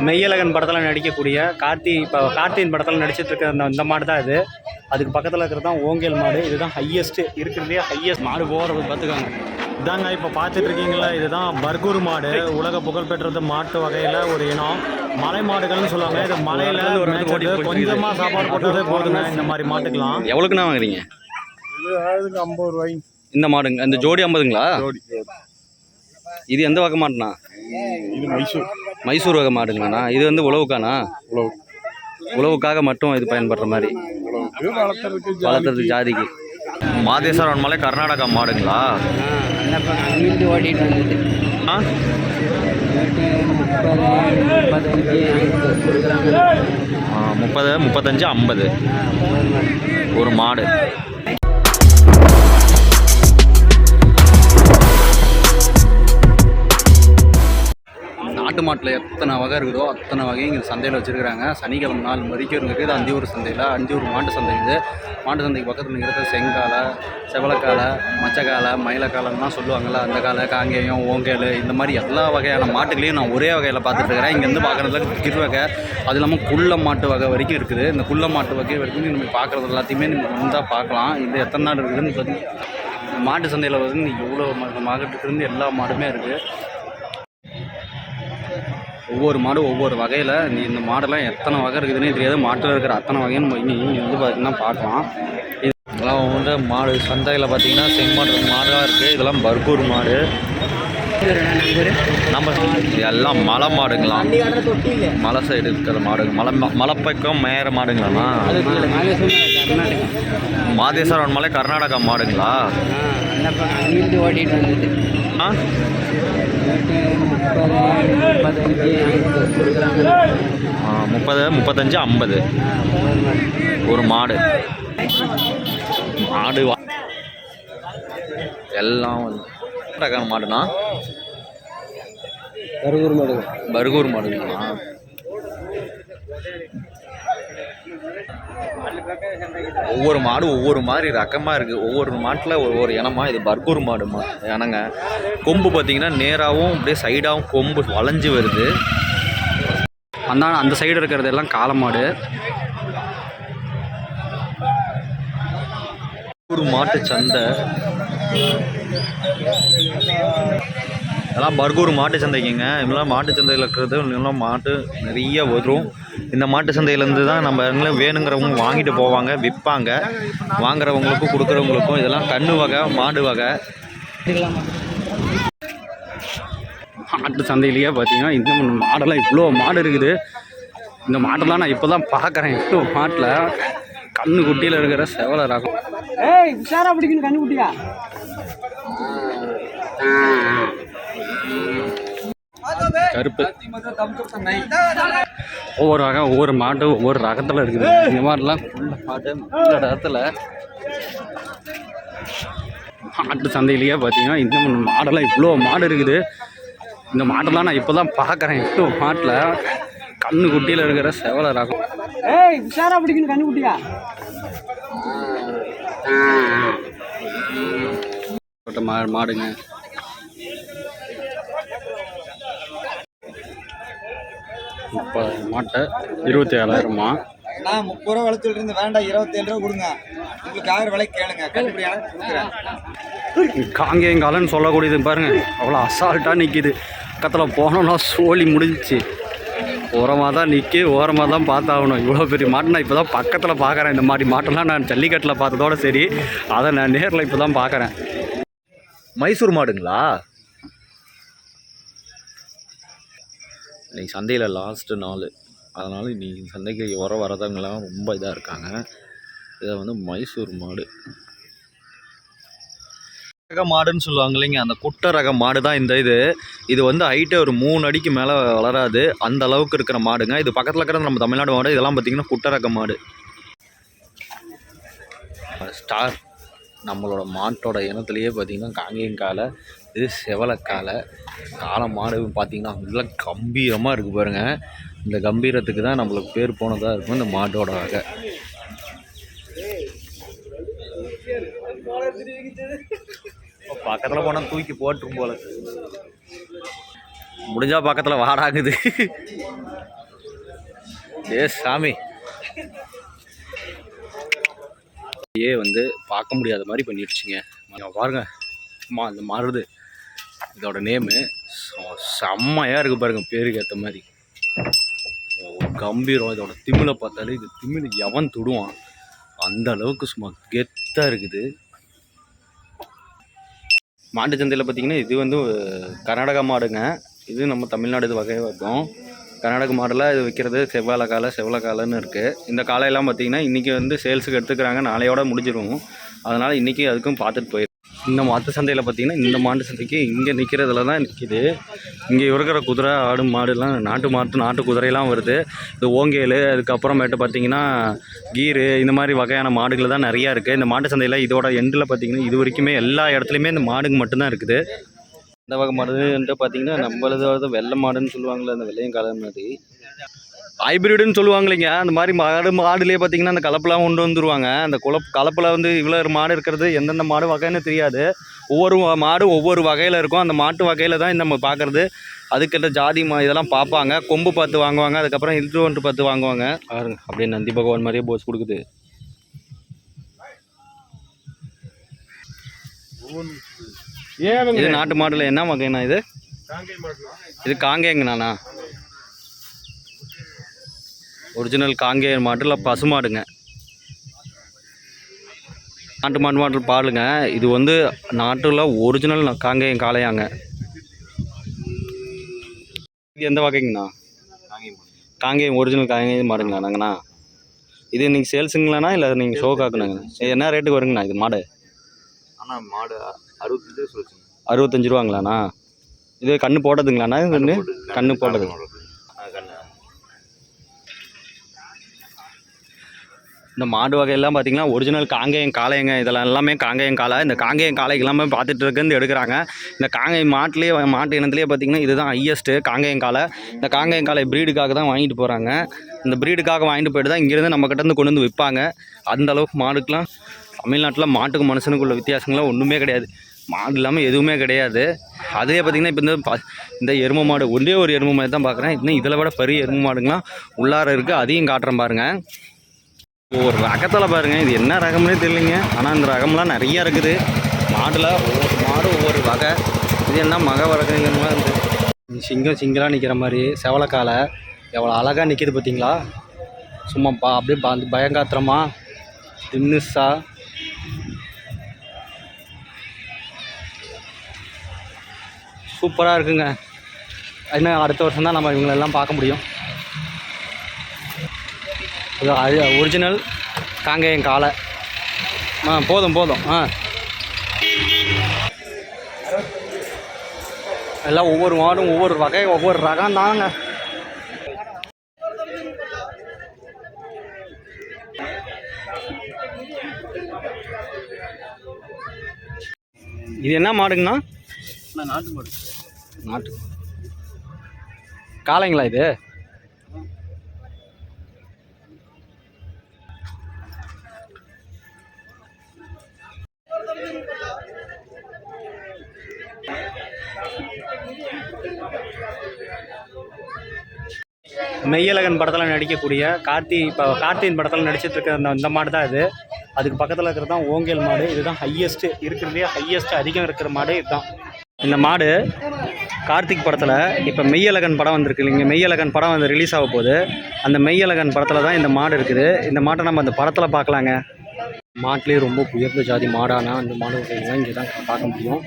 மெய்யழகன் படத்தில் நடிக்கக்கூடிய கார்த்தியின் படத்தில் நடிச்சிட்டு இருக்க இந்த மாடு தான் இது. அதுக்கு பக்கத்தில் இருக்கிறது தான் ஓங்கேல் மாடு. இதுதான் ஹையஸ்ட்டு இருக்கிறதுலே ஹையஸ்ட் மாடு போகிறது பார்த்துக்காங்க. இதாங்க இப்போ பார்த்துட்டு இருக்கீங்களா, இதுதான் பர்கூர் மாடு. உலக புகழ்பெற்றது மாட்டு வகையில் ஒரு இனம். மலை மாடுகள்னு சொல்லுவாங்க. இது மலையில் கொஞ்சமாக சாப்பாடு போட்டதே போதுங்க இந்த மாதிரி மாட்டுக்கலாம். எவ்வளோக்குண்ணா வாங்குறீங்க? இது 50 ரூபாய் இந்த மாடுங்க. இந்த ஜோடி 50ங்களா? இது எந்த வகை மாடுண்ணா? இது மைசூர் வகை மாடுங்களாண்ணா. இது வந்து உழவுக்காண்ணா? உழவுக்காக மட்டும் இது பயன்படுற மாதிரி வளர்த்துறதுக்கு ஜாதிக்கு. மாதேஸ்வரன் மலை கர்நாடகா மாடுங்களா? ஓடிட்டு வந்தது. 30, 35, 50 ஒரு மாடு. நாட்டு மாட்டில் எத்தனை வகை இருக்குதோ அத்தனை வகையும் இங்கே சந்தையில் வச்சுருக்கிறாங்க. சனிக்கிழமை நாள் வரைக்கும் இருக்குது அந்தியூர் சந்தையில். அந்தியூர் மாட்டு சந்தை இது. மாட்டு சந்தைக்கு பக்கத்தில் இருக்கிறது செங்காலை, செவலக்காலை, மச்சக்காலை, மயிலக்காலைலாம் சொல்லுவாங்கள்ல. அந்த காலை, காங்கேயம், ஓங்கேல், இந்த மாதிரி எல்லா வகையான மாட்டுகளையும் நான் ஒரே வகையில் பார்த்துட்டு இருக்கிறேன். இங்கேருந்து பார்க்குறதுல கிருவகை, அது இல்லாமல் குள்ள மாட்டு வகை வரைக்கும் இருக்குது. இந்த குள்ள மாட்டு வகை வரைக்கும் நம்ம பார்க்குறது எல்லாத்தையுமே நீங்கள் வந்தால் பார்க்கலாம். இது எத்தனை நாள் இருக்குதுன்னு பார்த்தீங்கன்னா மாட்டு சந்தையில் வந்து எவ்வளோ மாட்டுக்கு எல்லா மாடுமே இருக்குது. ஒவ்வொரு மாடும் ஒவ்வொரு வகையில். இந்த மாடெல்லாம் எத்தனை வகை இருக்குதுன்னே தெரியாது. மாட்டில் இருக்கிற அத்தனை வகைன்னு நீங்கள் வந்து பார்த்திங்கன்னா பார்க்கலாம். இதெல்லாம் வந்து மாடு சந்தையில் பார்த்திங்கன்னா செம்மாடு மாடாக இருக்குது. இதெல்லாம் பர்கூர் மாடு. நம்ம எல்லாம் மலை மாடுங்களா? மலை சைடு இருக்கிற மாடுங்க. மலைப்பக்கம் மேற மாடுங்களாண்ணா? மாதேஸ்வரன் மலை கர்நாடகா மாடுங்களா? ஓடிட்டு வந்தது. 30, 35, 50 ஒரு மாடு. மாடு எல்லாம் ரக மாடுனா பர்கூர் மாடுங்களா? ஒவ்வொரு மாடு ஒவ்வொரு மாதிரி ரகமாக இருக்குது. ஒவ்வொரு மாட்டில் ஒவ்வொரு இனமாக. இது பர்கூர் மாடு இனங்க. கொம்பு பார்த்திங்கன்னா நேராகவும் அப்படியே சைடாகவும் கொம்பு வளைஞ்சு வருது. அந்த சைடு இருக்கிறது எல்லாம் காளை மாடு. ஒரு மாட்டு சந்தை. இதெல்லாம் பர்கூர் மாட்டு சந்தைக்குங்க. இதெல்லாம் மாட்டு சந்தையில் இருக்கிறது இன்னும் மாட்டு நிறைய வரும். இந்த மாட்டு சந்தையிலேருந்து தான் நம்ம வேணுங்கிறவங்க வாங்கிட்டு போவாங்க, விற்பாங்க. வாங்குறவங்களுக்கும் கொடுக்குறவங்களுக்கும். இதெல்லாம் கன்று வகை, மாடு வகை. மாட்டு சந்தையிலேயே பார்த்தீங்கன்னா இந்த மாடெல்லாம் இவ்வளோ மாடு இருக்குது. இந்த மாட்டெல்லாம் நான் இப்போ தான் பார்க்குறேன். இவ்வளோ மாட்டில் கண்ணு குட்டியில் இருக்கிற செவலை ரகம். உஷாரா பிடிக்கணும் கண்ணு குட்டியா. கருப்பு ஒவ்வொரு ரகம் ஒவ்வொரு மாட்டு ஒவ்வொரு ரகத்தில் இருக்குது. இந்த மாதிரிலாம் ஃபுல்லாக மாட்டு நல்ல ரகத்தில். மாட்டு சந்தையிலேயே பார்த்தீங்கன்னா இந்த மாடெல்லாம் இவ்வளோ மாடு இருக்குது. இந்த மாட்டெல்லாம் நான் இப்போ தான் பார்க்குறேன். இவ்வளோ மாட்டில் கண்ணு குட்டியில் இருக்கிற செவலை ரகம். உஷாரா பிடிக்கணும் கண்ணு குட்டியா. மாடுங்க. மாட்டை 27,000மா? 30 ரூபா விலை சொல்லிருந்து வேண்டாம், 27 ரூபா கொடுங்க. உங்களுக்கு ஆகிற விலை கேளுங்க, கண்டுபிடியான காங்கேயங்காலன்னு சொல்லக்கூடியது பாருங்க. அவ்வளோ அசால்ட்டாக நிற்கிது. பக்கத்தில் போனோம்னா சோழி முடிஞ்சிச்சு. ஓரமாக தான் நிற்கி, ஓரமாக தான் பார்த்தாகணும். இவ்வளோ பெரிய மாட்டை நான் இப்போ தான் பக்கத்தில் பார்க்குறேன். இந்த மாதிரி மாட்டெல்லாம் நான் ஜல்லிக்கட்டில் பார்த்ததோட சரி, அதை நான் நேரில் இப்போ தான் பார்க்குறேன். மைசூர் மாடுங்களா? இன்றைக்கி சந்தையில் லாஸ்ட்டு நாள், அதனால் இன்றைக்கி சந்தைக்கு வரதவங்களாம் ரொம்ப இதாக இருக்காங்க. இதை வந்து மைசூர் மாடு ரக மாடுன்னு சொல்லுவாங்க இல்லைங்க. அந்த குட்டை ரக மாடு தான் இந்த இது வந்து ஹைட்டே ஒரு 3 அடிக்கு மேலே வளராது, அந்த அளவுக்கு இருக்கிற மாடுங்க. இது பக்கத்தில் இருக்கிறது நம்ம தமிழ்நாடு மாடு. இதெல்லாம் பார்த்திங்கன்னா குட்டை ரக மாடு. ஸ்டார் நம்மளோட மாட்டோட இனத்துலேயே பார்த்திங்கன்னா காங்கேயங்காலை, இது செவலக்காலை. காளை மாடு பார்த்திங்கன்னா நல்லா கம்பீரமாக இருக்குது பாருங்கள். இந்த கம்பீரத்துக்கு தான் நம்மளுக்கு பேர் போனதாக இருக்கும் இந்த மாட்டோட வகை. பக்கத்தில் போனால் தூக்கி போட்டுரும் போல. முடிஞ்சா பக்கத்தில் வாடாகுது. சாமி வந்து பார்க்க முடியாத மாதிரி பண்ணிடுச்சுங்க. பாருங்க அந்த மாறுது. இதோட நேமு செம்மையாக இருக்குது பாருங்க, பேருக்கு ஏற்ற மாதிரி கம்பீரம். இதோட திமிலை பார்த்தாலே இது திமிழ் எவன் தொடுவான் அந்த அளவுக்கு சும்மா கெத்தாக இருக்குது. மாட்டு சந்தையில் பார்த்திங்கன்னா இது வந்து கர்நாடகா மாடுங்க. இது நம்ம தமிழ்நாடு இது வகை வரும். கர்நாடக மாடெல்லாம் இது விற்கிறது செவ்வாழைக்காலைன்னு இருக்குது. இந்த காலையெல்லாம் பார்த்திங்கன்னா இன்றைக்கி வந்து சேல்ஸுக்கு எடுத்துக்கிறாங்க, நாளையோட முடிஞ்சிடும். அதனால் இன்றைக்கி அதுக்கும் பார்த்துட்டு போயிடும். இந்த மாட்டு சந்தையில் பார்த்திங்கன்னா இந்த மாட்டு சந்தைக்கு இங்கே நிற்கிறதுல தான் நிற்கிது. இங்கே இருக்கிற குதிரை ஆடு மாடுலாம் நாட்டு குதிரையெல்லாம் வருது. இது ஓங்கேல், அதுக்கப்புறமேட்டு பார்த்திங்கன்னா கீரு, இந்த மாதிரி வகையான மாடுகள் தான் நிறையா இருக்குது இந்த மாட்டு சந்தையில். இதோட எண்டில் பார்த்திங்கன்னா இது வரைக்குமே எல்லா இடத்துலையுமே இந்த மாடுங்க மட்டும்தான் இருக்குது. இந்த வகை மாடுன்ட்டு பார்த்திங்கன்னா நம்மளது வெள்ளை மாடுன்னு சொல்லுவாங்களே, அந்த வெள்ளையும் கலர் மாதிரி ஹைப்ரிடுன்னு சொல்லுவாங்களேங்க. அந்த மாதிரி மாடுலேயே பார்த்திங்கன்னா அந்த கலப்பெல்லாம் கொண்டு வந்துடுவாங்க. அந்த கலப்பில் வந்து இவ்வளோ மாடு இருக்கிறது எந்தெந்த மாடு வகைன்னு தெரியாது. ஒவ்வொரு மாடு ஒவ்வொரு வகையில் இருக்கும். அந்த மாட்டு வகையில் தான் நம்ம பார்க்குறது. அதுக்கிட்ட ஜாதி இதெல்லாம் பார்ப்பாங்க, கொம்பு பார்த்து வாங்குவாங்க, அதுக்கப்புறம் இன்ட்ருவன்ட்டு பார்த்து வாங்குவாங்க. பாருங்க அப்படியே நந்தி பகவான் மாதிரியே போஸ் கொடுக்குது. இது நாட்டு மாடுல என்ன வகைண்ணா? இது காங்கேயங்கண்ணா? ஒரிஜினல் காங்கேய மாட்டில் பசு மாடுங்க. நாட்டு மாட்டில் பாலுங்க. இது வந்து நாட்டில் ஒரிஜினல் காங்கேயம் காளையாங்க. இது எந்த வகைங்கண்ணா? காங்கேயம் ஒரிஜினல் காங்கேயம் மாடுங்களாண்ணா? இது நீங்கள் சேல்ஸுங்களாண்ணா இல்லை நீங்கள் ஷோ காக்குனாங்கண்ணா? என்ன ரேட்டுக்கு வருங்கண்ணா இது மாடு? ஆனால் மாடு 65 சொல்லுங்க. 65 ரூபாங்களாண்ணா? இது கண்ணு போட்டதுங்களாண்ணா? கண்ணு போட்டது. இந்த மாடு வகையெல்லாம் பார்த்திங்கன்னா ஒரிஜினல் காங்கேயம் காளையங்க. இதெல்லாம் எல்லாமே காங்கேயம் காளை. இந்த காங்கேயம் காளைக்கு எல்லாமே பார்த்துட்டு இருந்து எடுக்கிறாங்க. இந்த காங்கேயம் மாட்டு இனத்துலேயே பார்த்திங்கன்னா இதுதான் ஹையஸ்ட்டு காங்கேயம் காளை. இந்த காங்கேயம் காளை ப்ரீடுக்காக தான் வாங்கிட்டு போகிறாங்க. இந்த ப்ரீடுக்காக வாங்கிட்டு போய்ட்டு தான் இங்கேருந்து நம்மக்கிட்டேருந்து கொண்டு வந்து விற்பாங்க. அந்தளவுக்கு மாடுக்கெலாம் தமிழ்நாட்டில் மாட்டுக்கு மனுஷனுக்குள்ள வித்தியாசங்கள்லாம் ஒன்றுமே கிடையாது. மாடு இல்லாமல் எதுவுமே கிடையாது. அதே பார்த்திங்கன்னா இப்போ இந்த எருமை மாடு ஒன்றே ஒரு எருமை மாடு தான் பார்க்குறேன். இன்னும் இதில் விட பெரிய எருமை மாடுங்களாம் உள்ளார இருக்குது. அதையும் காட்டுறேன் பாருங்கள். ஒவ்வொரு ரகத்தில் பாருங்கள், இது என்ன ரகம்னே தெரியலைங்க. ஆனால் இந்த ரகம்லாம் நிறையா இருக்குது. மாடில் ஒவ்வொரு மாடு ஒவ்வொரு வகை. இது என்ன வகைங்கமாக இருக்குது. சிங்களாக நிற்கிற மாதிரி செவலக்காலை எவ்வளோ அழகாக நிற்கிது பார்த்தீங்களா? சும்மா அப்படியே பயங்காத்திரமா தின்னுசா. சூப்பராக இருக்குங்க. இன்னும் அடுத்த வருஷம் தான் நம்ம இவங்களெல்லாம் பார்க்க முடியும். இது ஒரிஜினல் காங்கேயம் காளை. போதும் எல்லாம் ஒவ்வொரு மாடும் ஒவ்வொரு வகை ஒவ்வொரு ரகம் தாங்க. இது என்ன மாடுங்கண்ணா? நாட்டு மாடு. நாட்டு காளைங்களா இது? மெய்யழகன் படத்தில் நடிக்கக்கூடிய கார்த்தியின் படத்தில் நடிச்சிட்டு இருக்க இந்த மாடு தான் இது. அதுக்கு பக்கத்தில் இருக்கிறது தான் ஓங்கேல் மாடு. இதுதான் ஹையஸ்ட்டு இருக்கிறதுலேயே ஹையஸ்ட்டு அதிகம் இருக்கிற மாடு இதுதான். இந்த மாடு கார்த்திக் படத்தில் இப்போ மெய்யழகன் படம் வந்திருக்கு இல்லைங்க. மெய்யழகன் படம் வந்து ரிலீஸ் ஆக போகுது. அந்த மெய்யழகன் படத்தில் தான் இந்த மாடு இருக்குது. இந்த மாட்டை நம்ம அந்த படத்தில் பார்க்கலாங்க. மாட்டிலே ரொம்ப உயர்ந்த ஜாதி மாடானா அந்த மாடு வகைகள்லாம் இங்கே தான் பார்க்க முடியும்.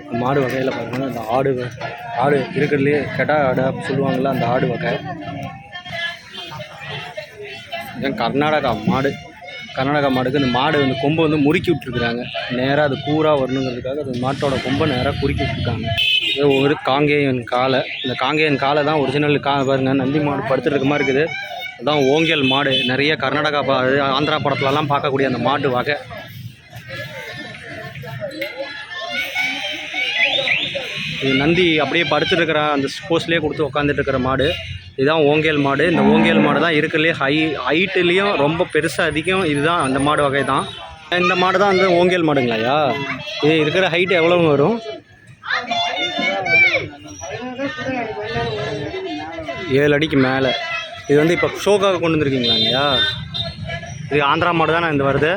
இந்த மாடு வகையில் பார்த்தீங்கன்னா இந்த ஆடு இருக்கிறதுலே கெடா ஆடு அப்படி சொல்லுவாங்கள்ல, அந்த ஆடு வகை. இதுதான் கர்நாடகா மாடுக்கு இந்த மாடு வந்து கொம்பை வந்து முறுக்கி விட்டுருக்குறாங்க. நேராக அது கூராக வரணுங்கிறதுக்காக அந்த மாட்டோட கொம்பை நேராக குறுக்கி விட்டுருக்காங்க. இது ஒரு காங்கேயன் காளை. இந்த காங்கேயன் காளை தான் ஒரிஜினல் பாருங்க. நந்தி மாடு படுத்துட்டு இருக்க மாதிரி இருக்குது. அதுதான் ஓங்கேல் மாடு. நிறைய கர்நாடகா ஆந்திரா படத்துலலாம் பார்க்கக்கூடிய அந்த மாட்டு வகை. இது நந்தி அப்படியே படுத்துட்டு இருக்கிற அந்த ஸ்போஸ்லேயே கொடுத்து உட்காந்துட்டு இருக்கிற மாடு. இதுதான் ஓங்கேல் மாடு. இந்த ஓங்கேல் மாடு தான் இருக்கிறதுலே ஹைட்டுலேயும் ரொம்ப பெருசாக அதிகம். இதுதான் அந்த மாடு வகை தான். இந்த மாடு தான் வந்து ஓங்கேல் மாடுங்களாயா? இது இருக்கிற ஹைட்டு எவ்வளோ வரும்? 7 அடிக்கு மேலே. இது வந்து இப்போ ஷோக்காக கொண்டு வந்துருக்கீங்களா இல்லையா? இது ஆந்திரா மாடு தானே இந்த வருது.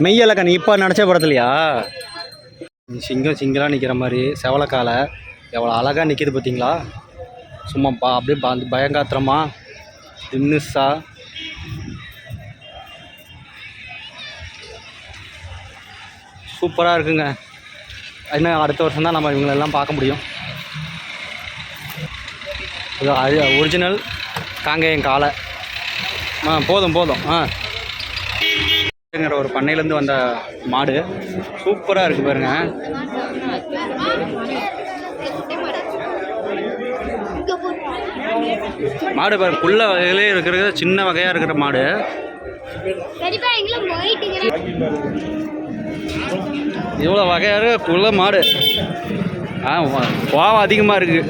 மெய்யலக்கா நீ இப்போ நினச்ச படத்துலையா? சிங்கம் சிங்கலாக நிற்கிற மாதிரி செவலக்காலை எவ்வளோ அழகாக நிற்கிது பார்த்தீங்களா? சும்மா அப்படியே பயங்காத்திரமா தின்னுசா. சூப்பராக இருக்குங்க. இன்னும் அடுத்த வருஷம் தான் நம்ம இவங்களெல்லாம் பார்க்க முடியும். இது ஒரிஜினல் காங்கேயம் காளை. போதும் ஒரு பண்ணையிலேருந்து வந்த மாடு சூப்பராக இருக்குது பாருங்க. மாடு பாரு, புள்ள வகையிலே இருக்கிறது, சின்ன வகையாக இருக்கிற மாடு. இவ்வளோ வகையாக இருக்க புள்ள மாடு. கோவம் அதிகமாக இருக்குது.